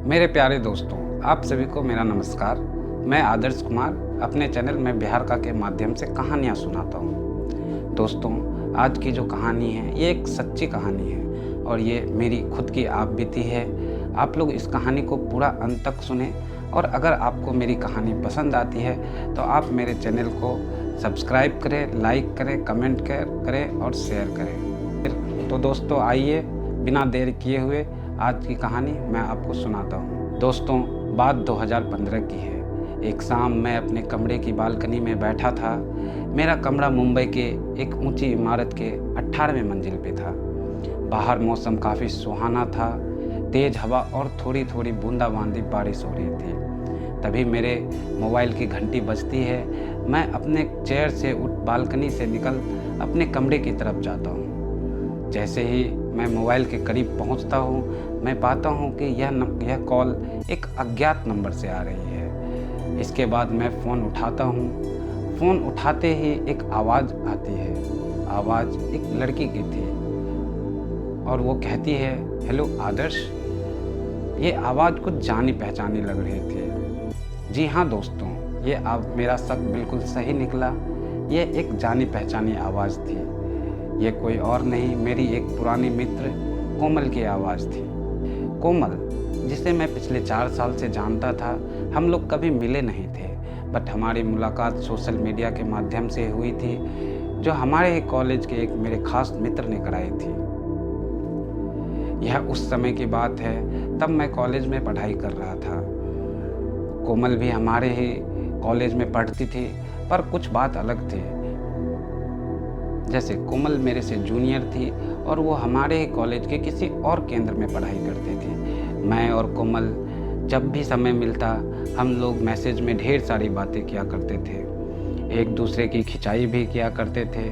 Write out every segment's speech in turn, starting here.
मेरे प्यारे दोस्तों, आप सभी को मेरा नमस्कार। मैं आदर्श कुमार अपने चैनल में बिहार का के माध्यम से कहानियाँ सुनाता हूँ। दोस्तों, आज की जो कहानी है ये एक सच्ची कहानी है और ये मेरी खुद की आप बीती है। आप लोग इस कहानी को पूरा अंत तक सुने और अगर आपको मेरी कहानी पसंद आती है तो आप मेरे चैनल को सब्सक्राइब करें, लाइक करें, कमेंट करें और शेयर करें। तो दोस्तों, आइए बिना देर किए हुए आज की कहानी मैं आपको सुनाता हूँ। दोस्तों, बात 2015 की है। एक शाम मैं अपने कमरे की बालकनी में बैठा था। मेरा कमरा मुंबई के एक ऊंची इमारत के 18वें मंजिल पे था। बाहर मौसम काफ़ी सुहाना था। तेज़ हवा और थोड़ी थोड़ी बूंदाबांदी बारिश हो रही थी। तभी मेरे मोबाइल की घंटी बजती है। मैं अपने चेयर से उठ बालकनी से निकल अपने कमरे की तरफ जाता हूँ। जैसे ही मैं मोबाइल के करीब पहुंचता हूं, मैं पाता हूं कि यह कॉल एक अज्ञात नंबर से आ रही है। इसके बाद मैं फ़ोन उठाता हूं। फ़ोन उठाते ही एक आवाज़ आती है। आवाज़ एक लड़की की थी और वो कहती है, हेलो आदर्श। ये आवाज़ कुछ जानी पहचानी लग रही थी। जी हाँ दोस्तों, ये मेरा शक बिल्कुल सही निकला। ये एक जानी पहचानी आवाज़ थी। ये कोई और नहीं, मेरी एक पुरानी मित्र कोमल की आवाज़ थी। कोमल, जिसे मैं पिछले 4 साल से जानता था। हम लोग कभी मिले नहीं थे, बट हमारी मुलाकात सोशल मीडिया के माध्यम से हुई थी, जो हमारे ही कॉलेज के एक मेरे खास मित्र ने कराई थी। यह उस समय की बात है, तब मैं कॉलेज में पढ़ाई कर रहा था। कोमल भी हमारे ही कॉलेज में पढ़ती थी, पर कुछ बात अलग थी। जैसे कोमल मेरे से जूनियर थी और वो हमारे ही कॉलेज के किसी और केंद्र में पढ़ाई करती थी। मैं और कोमल जब भी समय मिलता, हम लोग मैसेज में ढेर सारी बातें किया करते थे। एक दूसरे की खिंचाई भी किया करते थे।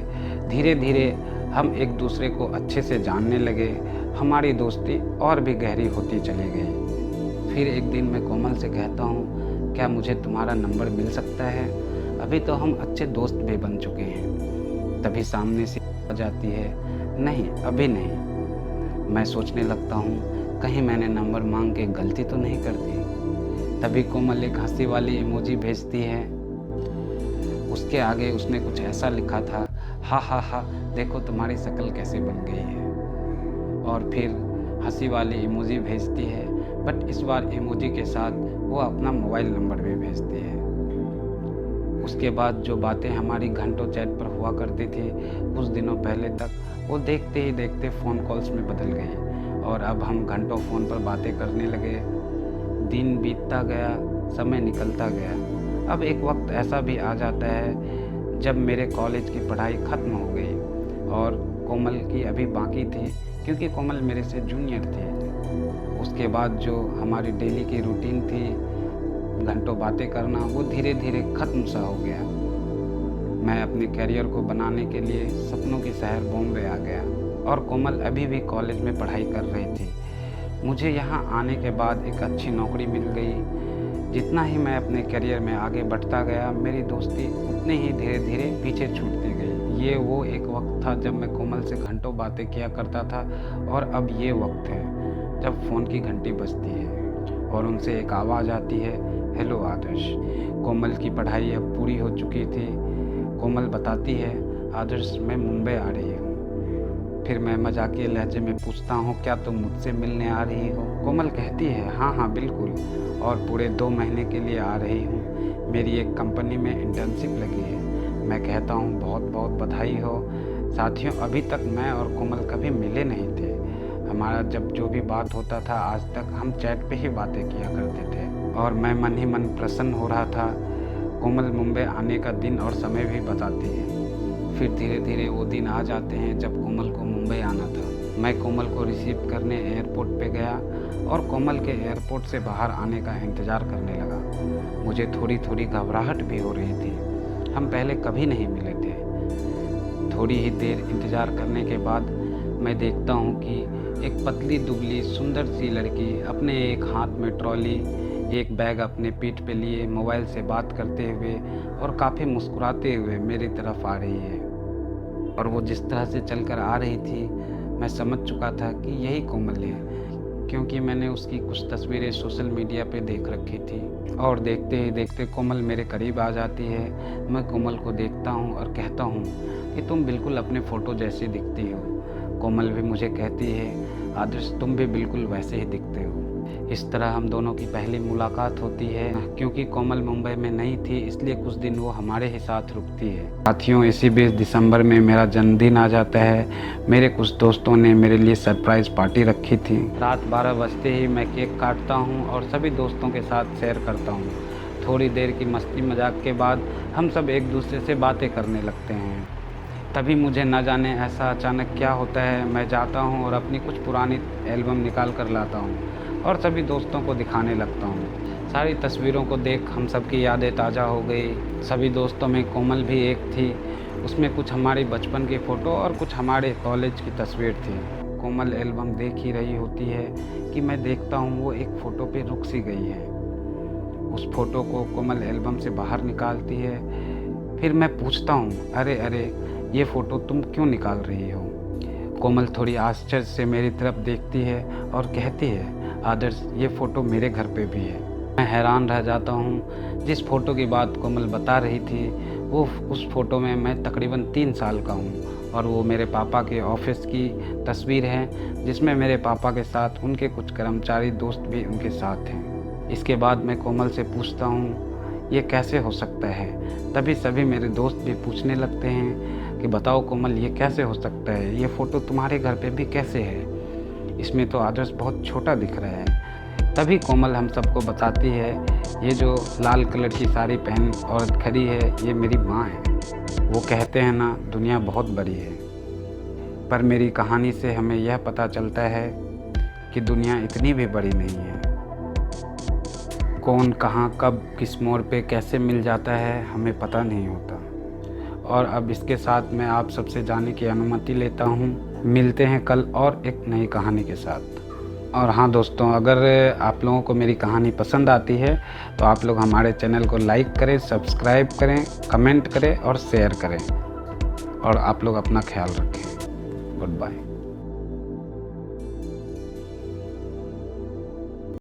धीरे धीरे हम एक दूसरे को अच्छे से जानने लगे। हमारी दोस्ती और भी गहरी होती चली गई। फिर एक दिन मैं कोमल से कहता हूँ, क्या मुझे तुम्हारा नंबर मिल सकता है? अभी तो हम अच्छे दोस्त भी बन चुके हैं। तभी सामने से आ जाती है, नहीं अभी नहीं। मैं सोचने लगता हूँ, कहीं मैंने नंबर मांग के गलती तो नहीं कर दी। तभी कोमल एक हंसी वाली इमोजी भेजती है। उसके आगे उसने कुछ ऐसा लिखा था, हा हा हा, देखो तुम्हारी शक्ल कैसे बन गई है। और फिर हंसी वाली इमोजी भेजती है, बट इस बार इमोजी के साथ वो अपना मोबाइल नंबर भी भेजती है। उसके बाद जो बातें हमारी घंटों चैट पर हुआ करती थी कुछ दिनों पहले तक, वो देखते ही देखते फ़ोन कॉल्स में बदल गई और अब हम घंटों फ़ोन पर बातें करने लगे। दिन बीतता गया, समय निकलता गया। अब एक वक्त ऐसा भी आ जाता है जब मेरे कॉलेज की पढ़ाई ख़त्म हो गई और कोमल की अभी बाकी थी, क्योंकि कोमल मेरे से जूनियर थी। उसके बाद जो हमारी डेली की रूटीन थी, घंटों बातें करना, वो धीरे धीरे ख़त्म सा हो गया। मैं अपने करियर को बनाने के लिए सपनों की शहर बॉम्बे आ गया और कोमल अभी भी कॉलेज में पढ़ाई कर रही थी। मुझे यहाँ आने के बाद एक अच्छी नौकरी मिल गई। जितना ही मैं अपने करियर में आगे बढ़ता गया, मेरी दोस्ती उतने ही धीरे धीरे पीछे छूटती गई। ये वो एक वक्त था जब मैं कोमल से घंटों बातें किया करता था और अब ये वक्त है जब फ़ोन की घंटी बजती है और उनसे एक आवाज़ आती है, हेलो आदर्श। कोमल की पढ़ाई अब पूरी हो चुकी थी। कोमल बताती है, आदर्श मैं मुंबई आ रही हूँ। फिर मैं मजाकिया लहजे में पूछता हूँ, क्या तुम मुझसे मिलने आ रही हो? कोमल कहती है, हाँ हाँ बिल्कुल, और पूरे 2 महीने के लिए आ रही हूँ। मेरी एक कंपनी में इंटर्नशिप लगी है। मैं कहता हूँ, बहुत बहुत बधाई हो। साथियों, अभी तक मैं और कोमल कभी मिले नहीं थे। हमारा जब जो भी बात होता था, आज तक हम चैट पे ही बातें किया करते थे और मैं मन ही मन प्रसन्न हो रहा था। कोमल मुंबई आने का दिन और समय भी बताती है। फिर धीरे धीरे वो दिन आ जाते हैं जब कोमल को मुंबई आना था। मैं कोमल को रिसीव करने एयरपोर्ट पे गया और कोमल के एयरपोर्ट से बाहर आने का इंतज़ार करने लगा। मुझे थोड़ी थोड़ी घबराहट भी हो रही थी। हम पहले कभी नहीं मिले थे। थोड़ी ही देर इंतज़ार करने के बाद मैं देखता हूँ कि एक पतली दुबली सुंदर सी लड़की अपने एक हाथ में ट्रॉली, एक बैग अपने पीठ पे लिए मोबाइल से बात करते हुए और काफ़ी मुस्कुराते हुए मेरी तरफ आ रही है। और वो जिस तरह से चलकर आ रही थी, मैं समझ चुका था कि यही कोमल है। क्योंकि मैंने उसकी कुछ तस्वीरें सोशल मीडिया पे देख रखी थी और देखते ही देखते कोमल मेरे करीब आ जाती है। मैं कोमल को देखता हूँ और कहता हूँ कि तुम बिल्कुल अपने फ़ोटो जैसी दिखती हो। कोमल भी मुझे कहती है आदर्श तुम भी बिल्कुल वैसे ही दिखते हो। इस तरह हम दोनों की पहली मुलाकात होती है। क्योंकि कोमल मुंबई में नहीं थी इसलिए कुछ दिन वो हमारे ही साथ रुकती है। साथियों, इसी 20 दिसंबर में मेरा जन्मदिन आ जाता है। मेरे कुछ दोस्तों ने मेरे लिए सरप्राइज़ पार्टी रखी थी। रात 12 बजते ही मैं केक काटता हूँ और सभी दोस्तों के साथ शेयर करता हूँ। थोड़ी देर की मस्ती मजाक के बाद हम सब एक दूसरे से बातें करने लगते हैं। तभी मुझे न जाने ऐसा अचानक क्या होता है, मैं जाता हूँ और अपनी कुछ पुरानी एल्बम निकाल कर लाता हूँ और सभी दोस्तों को दिखाने लगता हूँ। सारी तस्वीरों को देख हम सब की यादें ताज़ा हो गई। सभी दोस्तों में कोमल भी एक थी। उसमें कुछ हमारे बचपन के फ़ोटो और कुछ हमारे कॉलेज की तस्वीर थी। कोमल एल्बम देख ही रही होती है कि मैं देखता हूँ वो एक फ़ोटो पे रुक सी गई है। उस फ़ोटो को कोमल एल्बम से बाहर निकालती है। फिर मैं पूछता हूँ, अरे अरे ये फ़ोटो तुम क्यों निकाल रही हो? कोमल थोड़ी आश्चर्य से मेरी तरफ देखती है और कहती है, आदर्श ये फ़ोटो मेरे घर पे भी है। मैं हैरान रह जाता हूँ। जिस फ़ोटो की बात कोमल बता रही थी वो उस फ़ोटो में मैं तकरीबन 3 साल का हूँ और वो मेरे पापा के ऑफिस की तस्वीर है जिसमें मेरे पापा के साथ उनके कुछ कर्मचारी दोस्त भी उनके साथ हैं। इसके बाद मैं कोमल से पूछता हूँ ये कैसे हो सकता है? तभी सभी मेरे दोस्त भी पूछने लगते हैं कि बताओ कोमल ये कैसे हो सकता है? ये फ़ोटो तुम्हारे घर पे भी कैसे है? इसमें तो आदर्श बहुत छोटा दिख रहा है। तभी कोमल हम सबको बताती है ये जो लाल कलर की साड़ी पहन औरत खड़ी है ये मेरी माँ है। वो कहते हैं ना दुनिया बहुत बड़ी है, पर मेरी कहानी से हमें यह पता चलता है कि दुनिया इतनी भी बड़ी नहीं है। कौन कहाँ कब किस मोड़ पे कैसे मिल जाता है हमें पता नहीं होता। और अब इसके साथ मैं आप सबसे जाने की अनुमति लेता हूँ। मिलते हैं कल और एक नई कहानी के साथ। और हाँ दोस्तों, अगर आप लोगों को मेरी कहानी पसंद आती है तो आप लोग हमारे चैनल को लाइक करें, सब्सक्राइब करें, कमेंट करें और शेयर करें। और आप लोग अपना ख्याल रखें। Good bye.